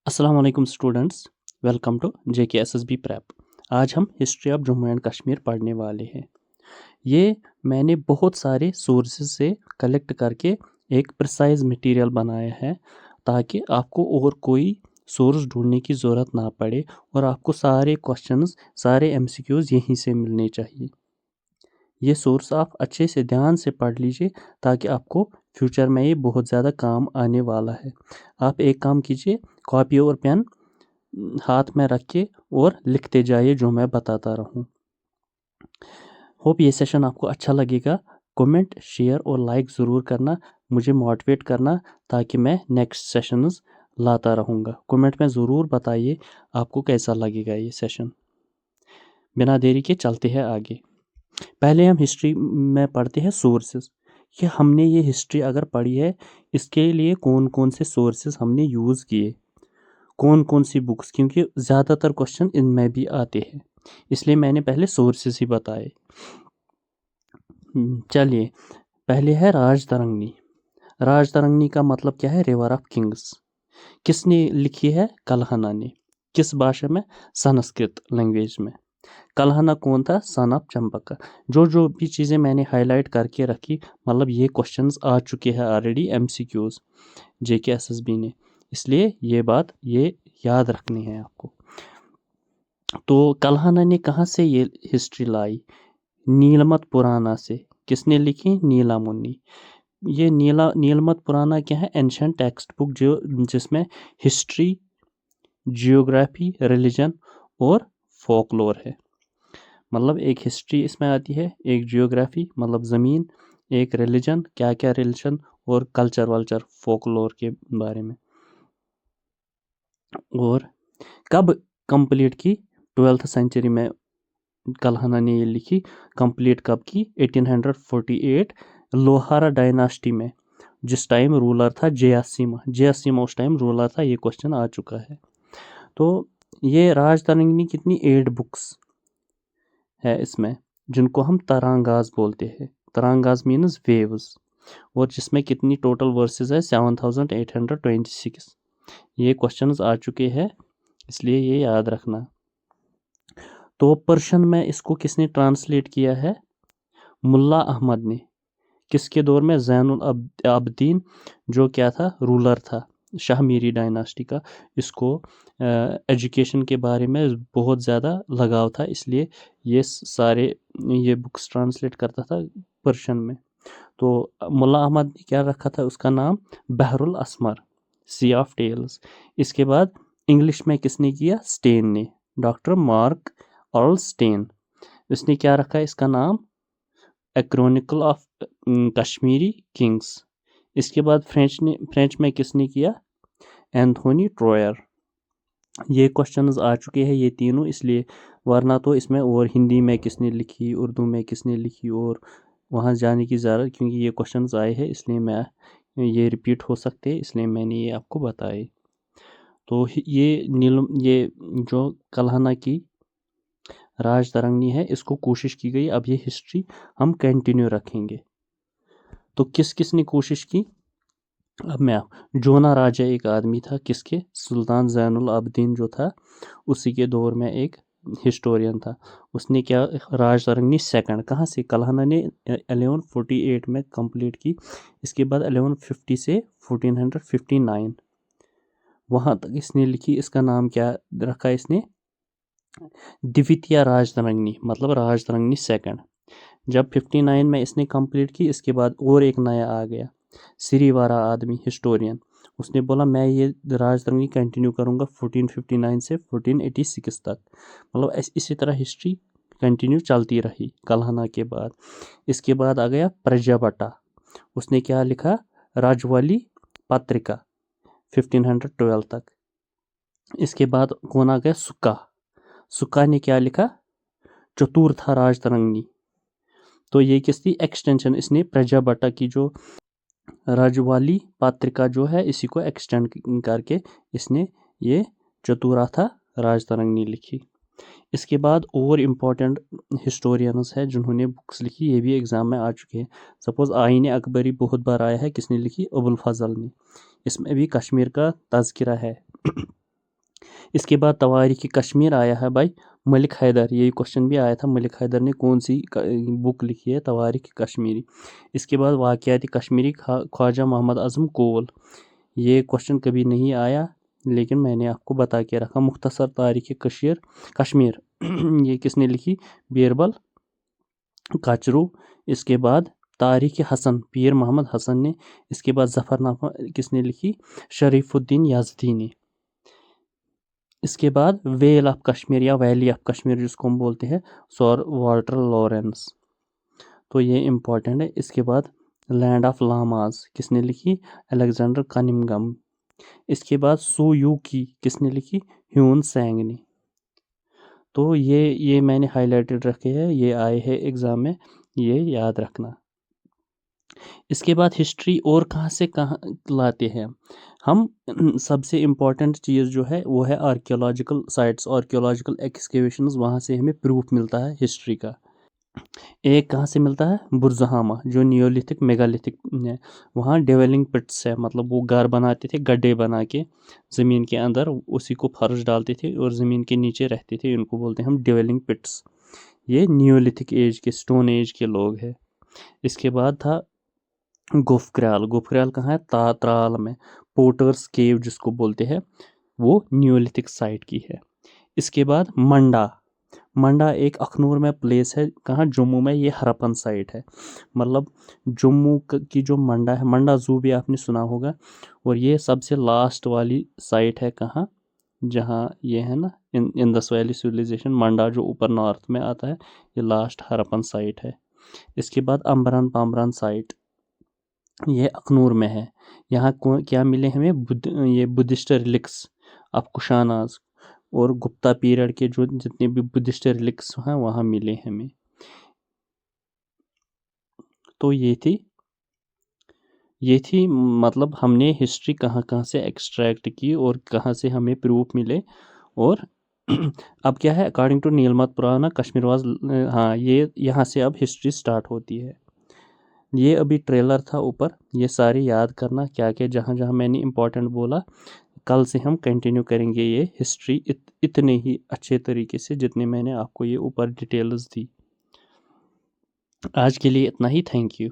अस्सलाम वालेकुम students, welcome to JKSSB prep. आज हम history of Jammu and Kashmir पढ़ने वाले हैं। ये मैंने बहुत सारे सोर्सेज से कलेक्ट करके एक प्रिसाइज मटेरियल बनाया है ताकि आपको और कोई सोर्स ढूंढने की ज़रूरत ना पड़े और आपको सारे क्वेश्चंस सारे MCQs यहीं से मिलने चाहिए। ये सोर्स आप अच्छे से ध्यान से पढ़ लीजिए ताकि आपको फ्यूचर में ये बहुत ज़्यादा काम आने वाला है। आप एक काम कीजिए, कॉपी और पेन हाथ में रख के और लिखते जाइए जो मैं बताता रहूं। होप ये सेशन आपको अच्छा लगेगा। कमेंट, शेयर और लाइक ज़रूर करना, मुझे मोटिवेट करना ताकि मैं नेक्स्ट सेशंस लाता रहूँगा। कमेंट में ज़रूर बताइए आपको कैसा लगेगा ये सेशन। बिना देरी के चलते हैं आगे। पहले हम हिस्ट्री में पढ़ते हैं सोर्सेस कि हमने ये हिस्ट्री अगर पढ़ी है इसके लिए कौन कौन से सोर्सेस हमने यूज़ किए, कौन कौन सी बुक्स, क्योंकि ज़्यादातर क्वेश्चन इनमें भी आते हैं, इसलिए मैंने पहले सोर्सेस ही बताए। चलिए, पहले है राजतरंगिणी। राजतरंगिणी का मतलब क्या है? River of Kings. किसने लिखी है? कल्हना ने। किस भाषा में? संस्कृत लैंग्वेज में। कल्हना कौन था? Son of Champaka. जो भी चीज़ें मैंने हाईलाइट करके रखी, मतलब ये क्वेश्चंस आ चुके हैं ऑलरेडी MCQs JKSSB ने, इसलिए ये बात ये याद रखनी है आपको। तो कल्हना ने कहाँ से ये हिस्ट्री लाई? नीलमत पुराना से। किसने लिखी? नीला मुनि। ये नीलमत पुराना क्या है? एंशंट टेक्स्ट बुक जिसमें हिस्ट्री, जियोग्राफी, रिलीजन और फोकलोर है। मतलब एक हिस्ट्री इसमें आती है, एक जियोग्राफी मतलब ज़मीन, एक रिलीजन, क्या क्या रिलीजन, और कल्चर वल्चर फोकलोर के बारे में। और कब कंप्लीट की? 12th सेंचुरी में कल्हना ने ये लिखी। कंप्लीट कब की? 1848 लोहारा डायनास्टी में, जिस टाइम रूलर था जयासिमा उस टाइम रूलर था। ये क्वेश्चन आ चुका है। तो ये राजतरंगिणी कितनी 8 बुक्स है इसमें, जिनको हम तरांगाज बोलते हैं। तरांगाज मीन्स वेव्स। और जिसमें कितनी टोटल वर्सेस है? 7826। ये क्वेश्चंस आ चुके हैं, इसलिए ये याद रखना। तो पर्शियन में इसको किसने ट्रांसलेट किया है? मुल्ला अहमद ने। किसके दौर में? ज़ैनुल आबदीन, जो क्या था? रूलर था शाह मीरी डायनास्टी का। इसको एजुकेशन के बारे में बहुत ज़्यादा लगाव था, इसलिए ये बुक्स ट्रांसलेट करता था पर्शियन में। तो मुल्ला अहमद ने क्या रखा था उसका नाम? बहरुल असमर, सी ऑफ टेल्स। इसके बाद इंग्लिश में किसने किया? स्टेन ने, डॉक्टर मार्क ऑल स्टेन। उसने क्या रखा इसका नाम? ए क्रॉनिकल ऑफ कश्मीरी किंग्स। इसके बाद फ्रेंच में किसने किया? एंथोनी ट्रोयर। ये क्वेश्चंस आ चुके हैं ये तीनों, इसलिए वरना तो इसमें और हिंदी में किसने लिखी, उर्दू में किसने लिखी, और वहाँ जाने की ज़रूरत, क्योंकि ये क्वेश्चंस आए हैं इसलिए मैं ये रिपीट हो सकते हैं, इसलिए मैंने ये आपको बताए। तो ये जो कल्हना की राजतरंगिणी है, इसको कोशिश की गई। अब ये हिस्ट्री हम कंटिन्यू रखेंगे। तो किस किस ने कोशिश की? अब मैं जोना राजा एक आदमी था, किसके? सुल्तान ज़ैनुल आबदीन जो था उसी के दौर में एक हिस्टोरियन था। उसने क्या? राजतरंगिणी सेकंड। कहाँ से? कल्हना ने 1148 में कंप्लीट की। इसके बाद 1150 से 1459 वहाँ तक इसने लिखी। इसका नाम क्या रखा इसने? द्वितीय राजतरंगिणी, मतलब राजतरंगिणी सेकंड। जब 59 में इसने कंप्लीट की, इसके बाद और एक नया आ गया, सिरीवारा आदमी, हिस्टोरियन। उसने बोला मैं ये राजतरंगिणी कंटिन्यू करूँगा 1459 से 1486 तक। मतलब इसी तरह हिस्ट्री कंटिन्यू चलती रही कल्हना के बाद। इसके बाद आ गया प्रजापटा। उसने क्या लिखा? राजवाली पत्रिका 1512 तक। इसके बाद कौन आ गया? सुक्का ने क्या लिखा? चतुर्थ राजतरंगिणी। तो ये किसकी एक्सटेंशन? इसने प्रजापटा की जो राजवाली पत्रिका जो है, इसी को एक्सटेंड करके इसने ये चतुराथा राजतरंगिणी लिखी। इसके बाद और इम्पोर्टेंट हिस्टोरियंस है जिन्होंने बुक्स लिखी, ये भी एग्ज़ाम में आ चुके हैं। सपोज आईन अकबरी बहुत बार आया है, किसने लिखी? अबुल फजल ने। इसमें भी कश्मीर का तज़किरा है। اس کے بعد تواریخ کشمیر آیا ہے بھائی ملک حیدر. یہ کوشچن بھی آیا تھا ملک حیدر نے کون سی بک لکھی ہے تواریخ کشمیری. اس کے بعد واقعات کشمیری خواجہ محمد اعظم کول. یہ کوشچن کبھی نہیں آیا لیکن میں نے آپ کو بتا کے رکھا. مختصر تاریخ کشمیر یہ کس نے لکھی؟ بیربل کچرو. اس کے بعد تاریخ حسن پیر محمد حسن نے. اس کے بعد ظفر نامہ کس نے لکھی؟ شریف الدین یزدی نے. اس کے بعد ویل آف کشمیر یا ویلی آف کشمیر جس کو ہم بولتے ہیں سر والٹر لارنس. تو یہ امپورٹنٹ ہے. اس کے بعد لینڈ آف لاماز کس نے لکھی؟ الیگزینڈر کننگھم. اس کے بعد سو یو کی کس نے لکھی؟ ہیون سینگ نے. تو یہ میں نے ہائی لائٹڈ رکھے ہیں, یہ آئے ہیں ایگزام میں, یہ یاد رکھنا. اس کے بعد ہسٹری اور کہاں سے کہاں لاتے ہیں ہم؟ سب سے امپورٹنٹ چیز جو ہے وہ ہے آرکیولوجیکل سائٹس, آرکیولوجیکل ایکسکیویشنز. وہاں سے ہمیں پروف ملتا ہے ہسٹری کا. ایک کہاں سے ملتا ہے؟ برزہامہ جو نیولتھک میگالتھک ہے. وہاں ڈیولنگ پٹس ہے, مطلب وہ گھر بناتے تھے گڈھے بنا کے زمین کے اندر, اسی کو فرش ڈالتے تھے اور زمین کے نیچے رہتے تھے. ان کو بولتے ہیں ہم ڈیولنگ پٹس. یہ نیولتھک ایج کے سٹون ایج کے لوگ ہیں. اس کے بعد تھا گوفکرال. گوفکرال کہاں ہے؟ ترال میں. پورٹرز کیو جس کو بولتے ہیں وہ نیولتھک سائٹ کی ہے. اس کے بعد منڈا. منڈا ایک اخنور میں پلیس ہے, کہاں؟ جموں میں. یہ ہرپن سائٹ ہے. مطلب جموں کی جو منڈا ہے, منڈا زو بھی آپ نے سنا ہوگا. اور یہ سب سے لاسٹ والی سائٹ ہے کہاں؟ جہاں یہ ہے نا اندس ویلی سویلائزیشن. منڈا جو اوپر نارتھ میں آتا ہے یہ لاسٹ ہرپن سائٹ ہے. اس کے بعد امبران پامبران سائٹ یہ اخنور میں ہے. یہاں کیا ملے ہمیں؟ یہ بدھسٹ ریلکس آف کشاناز اور گپتا پیریڈ کے جو جتنے بھی بدھسٹ ریلکس ہیں وہاں ملے ہمیں. تو یہ تھی مطلب ہم نے ہسٹری کہاں کہاں سے ایکسٹریکٹ کی اور کہاں سے ہمیں پروف ملے. اور اب کیا ہے؟ اکارڈنگ ٹو نیلمت پرانا کشمیر واز, ہاں یہ یہاں سے اب ہسٹری سٹارٹ ہوتی ہے. یہ ابھی ٹریلر تھا اوپر, یہ سارے یاد کرنا کیا کیا جہاں جہاں میں نے امپورٹنٹ بولا. کل سے ہم کنٹینیو کریں گے یہ ہسٹری اتنے ہی اچھے طریقے سے جتنے میں نے آپ کو یہ اوپر ڈیٹیلز دی. آج کے لیے اتنا ہی. Thank you.